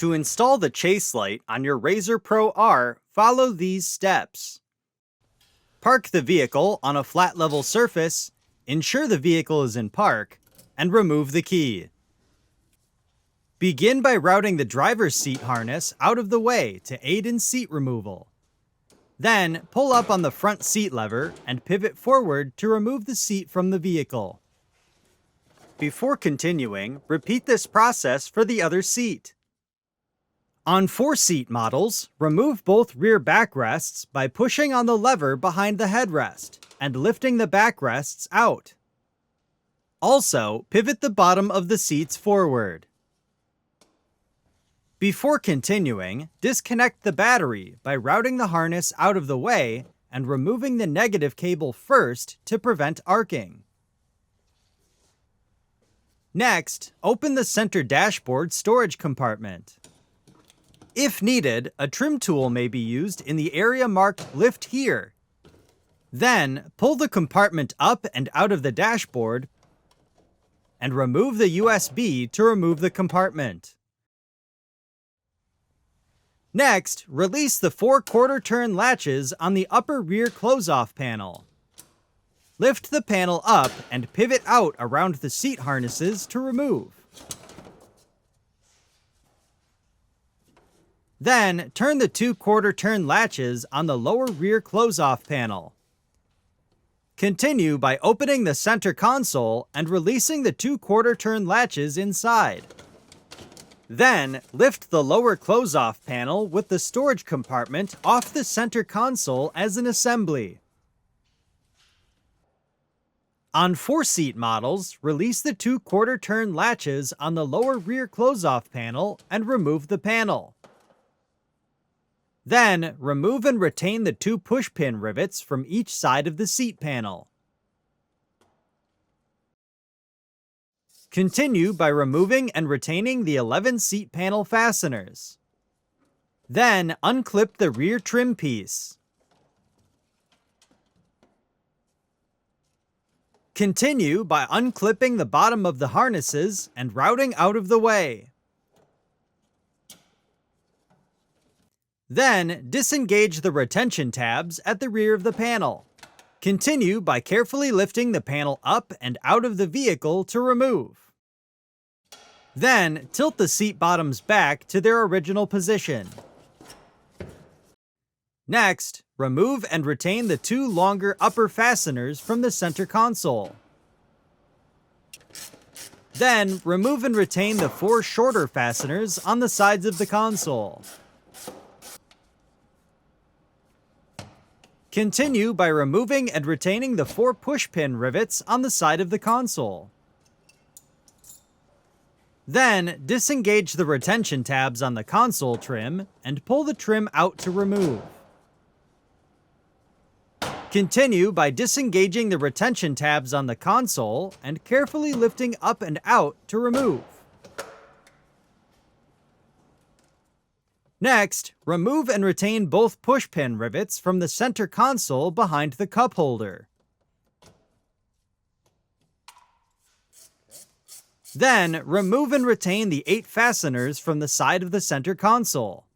To install the chase light on your RZR Pro R, follow these steps. Park the vehicle on a flat level surface, ensure the vehicle is in park, and remove the key. Begin by routing the driver's seat harness out of the way to aid in seat removal. Then, pull up on the front seat lever and pivot forward to remove the seat from the vehicle. Before continuing, repeat this process for the other seat. On 4-seat models, remove both rear backrests by pushing on the lever behind the headrest and lifting the backrests out. Also, pivot the bottom of the seats forward. Before continuing, disconnect the battery by routing the harness out of the way and removing the negative cable first to prevent arcing. Next, open the center dashboard storage compartment. If needed, a trim tool may be used in the area marked Lift Here. Then, pull the compartment up and out of the dashboard and remove the USB to remove the compartment. Next, release the 4 quarter-turn latches on the upper rear close-off panel. Lift the panel up and pivot out around the seat harnesses to remove. Then, turn the 2 quarter-turn latches on the lower rear close-off panel. Continue by opening the center console and releasing the 2 quarter-turn latches inside. Then, lift the lower close-off panel with the storage compartment off the center console as an assembly. On 4-seat models, release the 2 quarter-turn latches on the lower rear close-off panel and remove the panel. Then, remove and retain the 2 push-pin rivets from each side of the seat panel. Continue by removing and retaining the 11 seat panel fasteners. Then, unclip the rear trim piece. Continue by unclipping the bottom of the harnesses and routing out of the way. Then, disengage the retention tabs at the rear of the panel. Continue by carefully lifting the panel up and out of the vehicle to remove. Then, tilt the seat bottoms back to their original position. Next, remove and retain the 2 longer upper fasteners from the center console. Then, remove and retain the 4 shorter fasteners on the sides of the console. Continue by removing and retaining the 4 push-pin rivets on the side of the console. Then, disengage the retention tabs on the console trim and pull the trim out to remove. Continue by disengaging the retention tabs on the console and carefully lifting up and out to remove. Next, remove and retain both push-pin rivets from the center console behind the cup holder. Then, remove and retain the 8 fasteners from the side of the center console.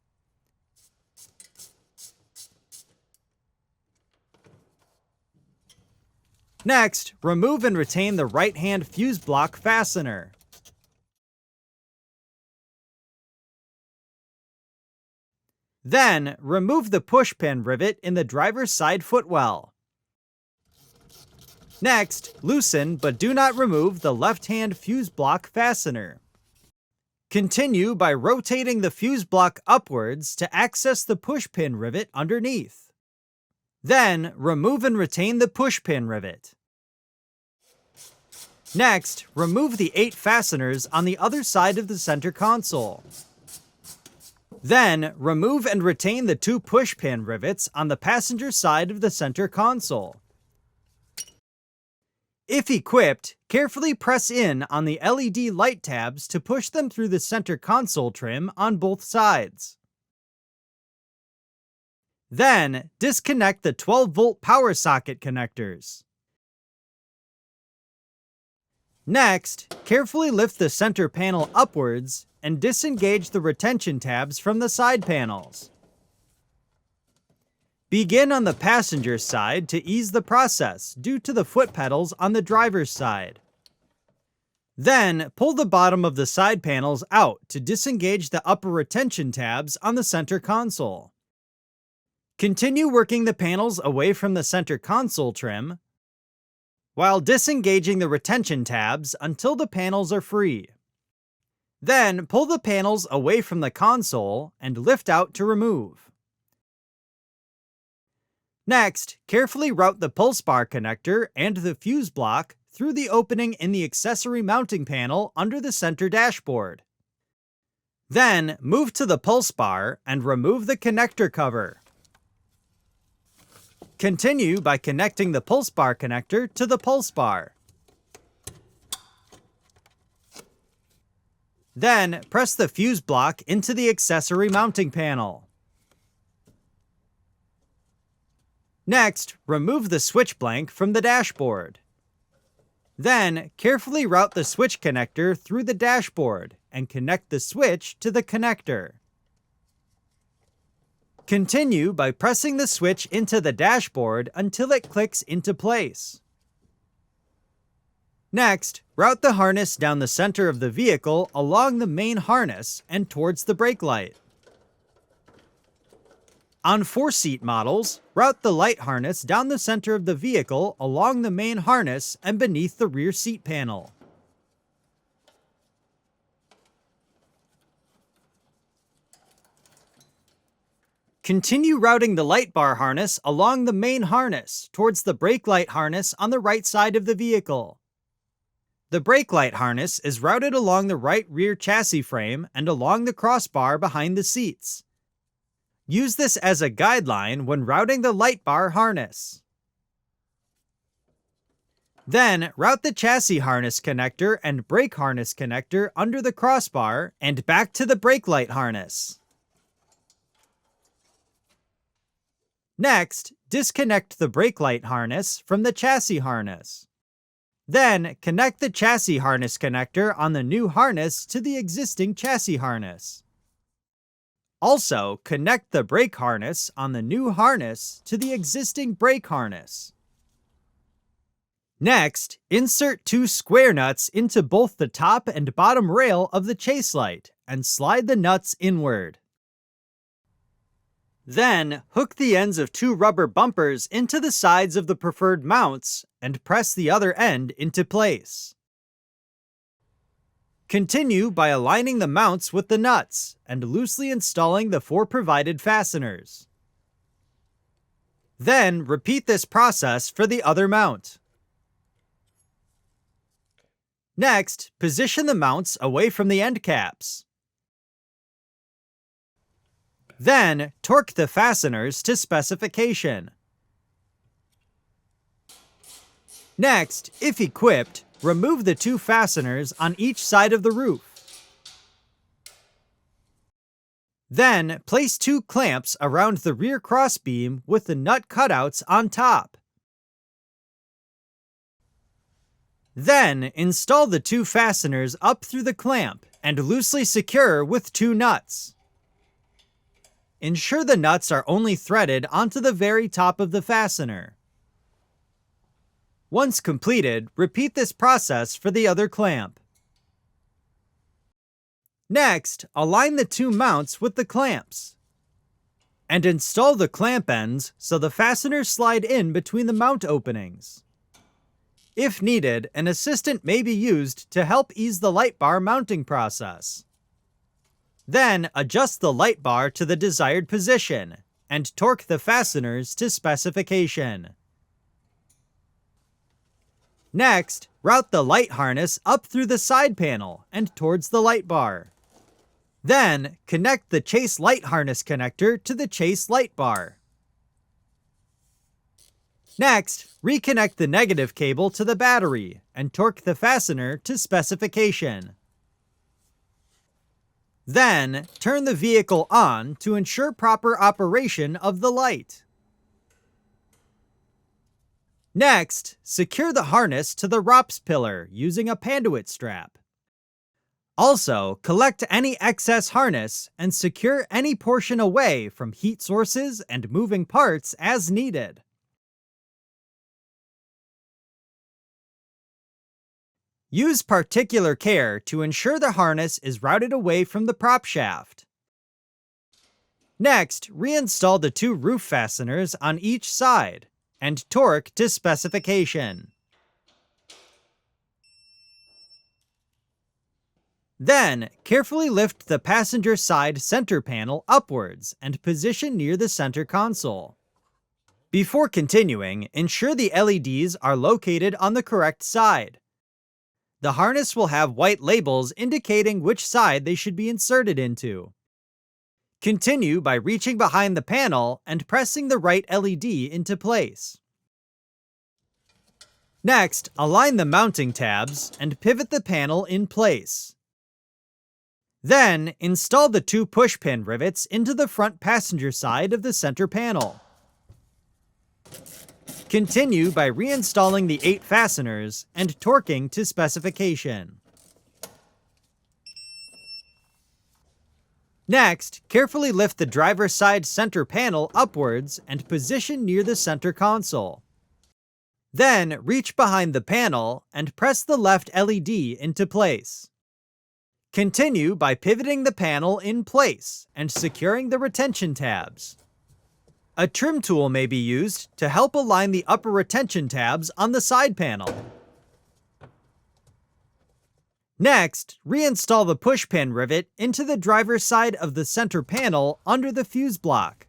Next, remove and retain the right-hand fuse block fastener. Then, remove the push-pin rivet in the driver's side footwell. Next, loosen but do not remove the left-hand fuse block fastener. Continue by rotating the fuse block upwards to access the push-pin rivet underneath. Then, remove and retain the push-pin rivet. Next, remove the 8 fasteners on the other side of the center console. Then, remove and retain the 2 push-pin rivets on the passenger side of the center console. If equipped, carefully press in on the LED light tabs to push them through the center console trim on both sides. Then, disconnect the 12-volt power socket connectors. Next, carefully lift the center panel upwards and disengage the retention tabs from the side panels. Begin on the passenger side to ease the process due to the foot pedals on the driver's side. Then, pull the bottom of the side panels out to disengage the upper retention tabs on the center console. Continue working the panels away from the center console trim while disengaging the retention tabs until the panels are free. Then, pull the panels away from the console and lift out to remove. Next, carefully route the pulse bar connector and the fuse block through the opening in the accessory mounting panel under the center dashboard. Then, move to the pulse bar and remove the connector cover. Continue by connecting the pulse bar connector to the pulse bar. Then, press the fuse block into the accessory mounting panel. Next, remove the switch blank from the dashboard. Then, carefully route the switch connector through the dashboard and connect the switch to the connector. Continue by pressing the switch into the dashboard until it clicks into place. Next, route the harness down the center of the vehicle along the main harness and towards the brake light. On 4-seat models, route the light harness down the center of the vehicle along the main harness and beneath the rear seat panel. Continue routing the light bar harness along the main harness towards the brake light harness on the right side of the vehicle. The brake light harness is routed along the right rear chassis frame and along the crossbar behind the seats. Use this as a guideline when routing the light bar harness. Then, route the chassis harness connector and brake harness connector under the crossbar and back to the brake light harness. Next, disconnect the brake light harness from the chassis harness. Then, connect the chassis harness connector on the new harness to the existing chassis harness. Also, connect the brake harness on the new harness to the existing brake harness. Next, insert 2 square nuts into both the top and bottom rail of the chase light and slide the nuts inward. Then, hook the ends of 2 rubber bumpers into the sides of the preferred mounts and press the other end into place. Continue by aligning the mounts with the nuts and loosely installing the 4 provided fasteners. Then, repeat this process for the other mount. Next, position the mounts away from the end caps. Then, torque the fasteners to specification. Next, if equipped, remove the 2 fasteners on each side of the roof. Then, place 2 clamps around the rear crossbeam with the nut cutouts on top. Then, install the 2 fasteners up through the clamp and loosely secure with 2 nuts. Ensure the nuts are only threaded onto the very top of the fastener. Once completed, repeat this process for the other clamp. Next, align the 2 mounts with the clamps and install the clamp ends so the fasteners slide in between the mount openings. If needed, an assistant may be used to help ease the light bar mounting process. Then, adjust the light bar to the desired position and torque the fasteners to specification. Next, route the light harness up through the side panel and towards the light bar. Then, connect the chase light harness connector to the chase light bar. Next, reconnect the negative cable to the battery and torque the fastener to specification. Then, turn the vehicle on to ensure proper operation of the light. Next, secure the harness to the ROPS pillar using a panduit strap. Also, collect any excess harness and secure any portion away from heat sources and moving parts as needed. Use particular care to ensure the harness is routed away from the prop shaft. Next, reinstall the two roof fasteners on each side and torque to specification. Then, carefully lift the passenger side center panel upwards and position near the center console. Before continuing, ensure the LEDs are located on the correct side. The harness will have white labels indicating which side they should be inserted into. Continue by reaching behind the panel and pressing the right LED into place. Next, align the mounting tabs and pivot the panel in place. Then, install the two push-pin rivets into the front passenger side of the center panel. Continue by reinstalling the 8 fasteners and torquing to specification. Next, carefully lift the driver's side center panel upwards and position near the center console. Then, reach behind the panel and press the left LED into place. Continue by pivoting the panel in place and securing the retention tabs. A trim tool may be used to help align the upper retention tabs on the side panel. Next, reinstall the push-pin rivet into the driver's side of the center panel under the fuse block.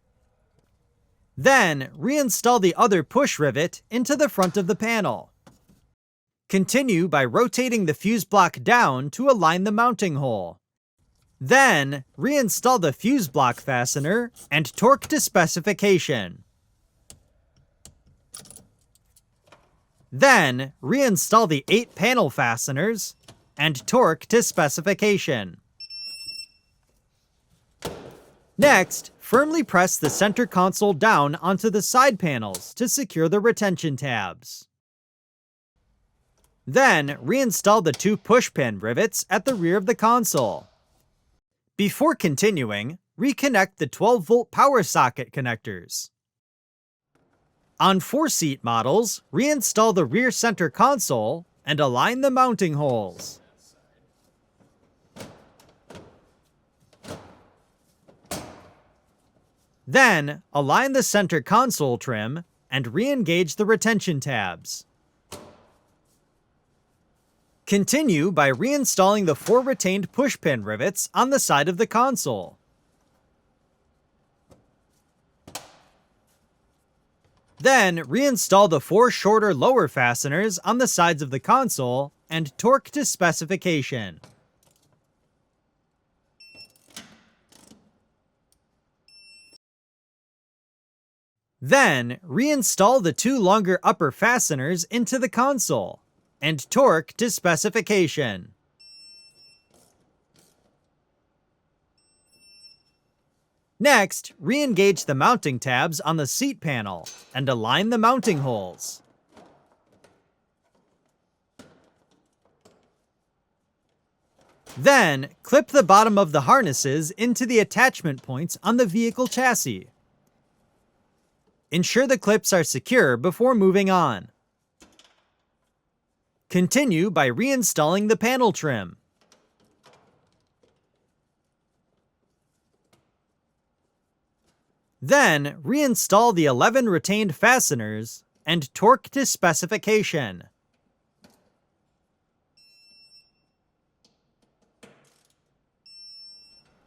Then, reinstall the other push rivet into the front of the panel. Continue by rotating the fuse block down to align the mounting hole. Then, reinstall the fuse block fastener and torque to specification. Then, reinstall the 8 panel fasteners and torque to specification. Next, firmly press the center console down onto the side panels to secure the retention tabs. Then, reinstall the 2 push-pin rivets at the rear of the console. Before continuing, reconnect the 12-volt power socket connectors. On 4-seat models, reinstall the rear center console and align the mounting holes. Then, align the center console trim and re-engage the retention tabs. Continue by reinstalling the 4 retained push-pin rivets on the side of the console. Then, reinstall the 4 shorter lower fasteners on the sides of the console and torque to specification. Then, reinstall the 2 longer upper fasteners into the console and torque to specification. Next, re-engage the mounting tabs on the seat panel and align the mounting holes. Then, clip the bottom of the harnesses into the attachment points on the vehicle chassis. Ensure the clips are secure before moving on. Continue by reinstalling the panel trim. Then, reinstall the 11 retained fasteners and torque to specification.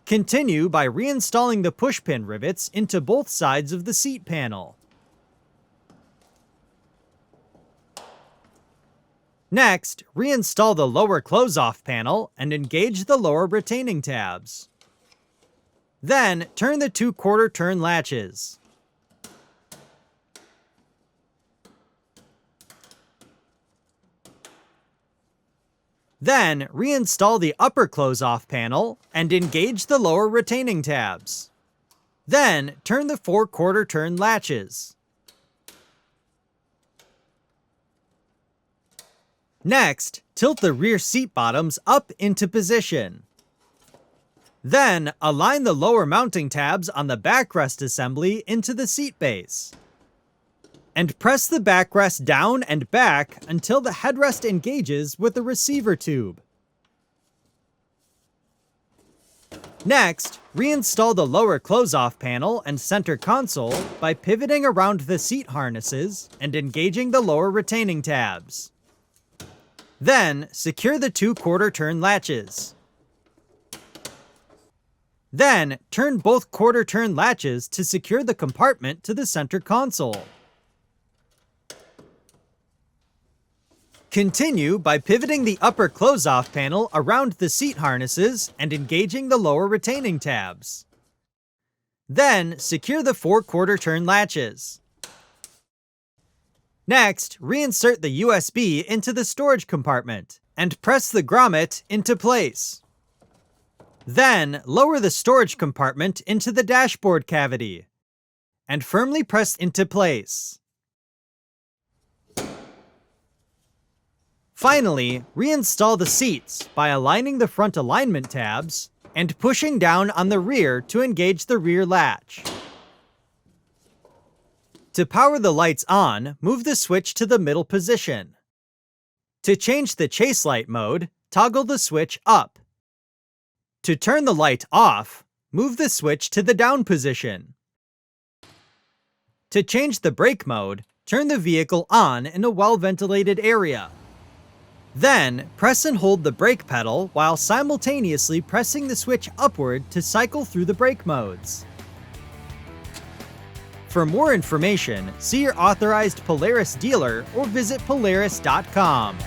Continue by reinstalling the push-pin rivets into both sides of the seat panel. Next, reinstall the lower close-off panel and engage the lower retaining tabs. Then, turn the 2 quarter-turn latches. Then, reinstall the upper close-off panel and engage the lower retaining tabs. Then, turn the 4 quarter-turn latches. Next, tilt the rear seat bottoms up into position. Then, align the lower mounting tabs on the backrest assembly into the seat base. And press the backrest down and back until the headrest engages with the receiver tube. Next, reinstall the lower close-off panel and center console by pivoting around the seat harnesses and engaging the lower retaining tabs. Then, secure the 2 quarter-turn latches. Then, turn both quarter-turn latches to secure the compartment to the center console. Continue by pivoting the upper close-off panel around the seat harnesses and engaging the lower retaining tabs. Then, secure the 4 quarter-turn latches. Next, reinsert the USB into the storage compartment and press the grommet into place. Then, lower the storage compartment into the dashboard cavity and firmly press into place. Finally, reinstall the seats by aligning the front alignment tabs and pushing down on the rear to engage the rear latch. To power the lights on, move the switch to the middle position. To change the chase light mode, toggle the switch up. To turn the light off, move the switch to the down position. To change the brake mode, turn the vehicle on in a well-ventilated area. Then, press and hold the brake pedal while simultaneously pressing the switch upward to cycle through the brake modes. For more information, see your authorized Polaris dealer or visit Polaris.com.